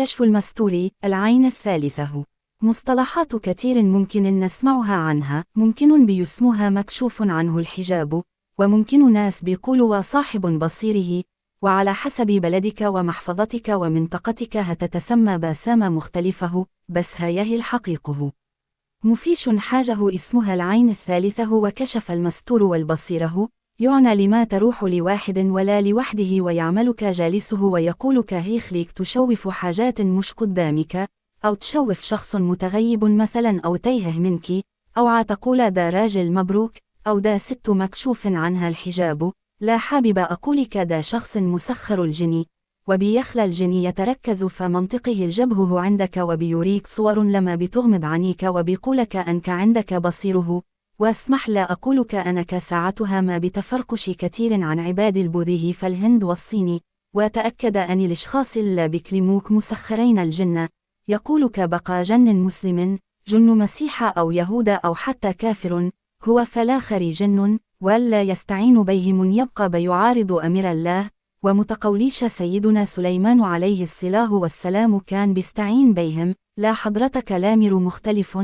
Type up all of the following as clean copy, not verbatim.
كشف المستور، العين الثالثة. مصطلحات كثير ممكن نسمعها عنها، ممكن بيسموها مكشوف عنه الحجاب، وممكن ناس بيقولوا صاحب بصيره، وعلى حسب بلدك ومحفظتك ومنطقتك هتتسمى باسامة مختلفة، بس هي الحقيقة. مفيش حاجة اسمها العين الثالثة وكشف المستور والبصيره، يعنى لما تروح لواحد ولا لوحده ويعملك جالسه ويقولك هيخ ليك تشوف حاجات مش قدامك، أو تشوف شخص متغيب مثلا أو تيه منك، أو عتقول دا راجل مبروك، أو دا ست مكشوف عنها الحجاب. لا حابب أقولك دا شخص مسخر الجني، وبيخلى الجني يتركز فمنطقه الجبهه عندك وبيوريك صور لما بتغمض عنيك وبيقولك أنك عندك بصيره. واسمح لا أقولك أنك ساعتها ما بتفرقش كثير عن عباد البوذي فالهند والصيني، وتأكد أن الأشخاص اللي بيكلموك مسخرين الجنة، يقولك بقى جن مسلم، جن مسيح أو يهودا أو حتى كافر، هو فالآخر جن، ولا يستعين بهم يبقى بيعارض أمر الله. ومتقوليش سيدنا سليمان عليه الصلاة والسلام كان بيستعين بهم، لا حضرتك الأمر مختلف،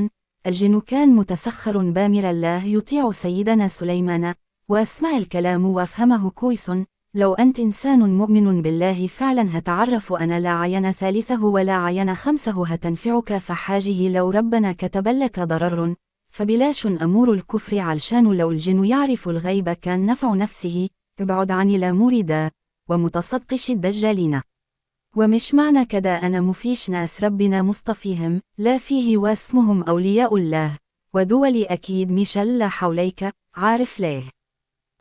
الجن كان متسخر بامر الله يطيع سيدنا سليمان. واسمع الكلام وافهمه كويس، لو أنت إنسان مؤمن بالله فعلا هتعرف أنا لا عين ثالثه ولا عين خمسه هتنفعك فحاجه لو ربنا كتب لك ضرر، فبلاش أمور الكفر علشان لو الجن يعرف الغيب كان نفع نفسه، ابعد عن الأمور دا، ومتصدقش الدجالين. ومش معنى كده أنا مفيش ناس ربنا مصطفيهم، لا فيه واسمهم أولياء الله، ودول أكيد مش لا حوليك، عارف ليه؟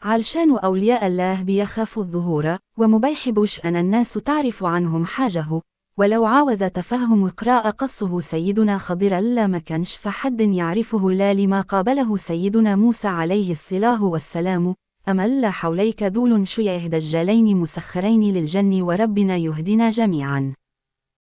علشان أولياء الله بيخافوا الظهور، ومبيحبوش أن الناس تعرف عنهم حاجه، ولو عاوز تفهم قراء قصه سيدنا خضر لا ما كانش فحد يعرفه لا لما قابله سيدنا موسى عليه الصلاة والسلام. أما لا حوليك دول شيعه دجالين مسخرين للجن وربنا يهدنا جميعا.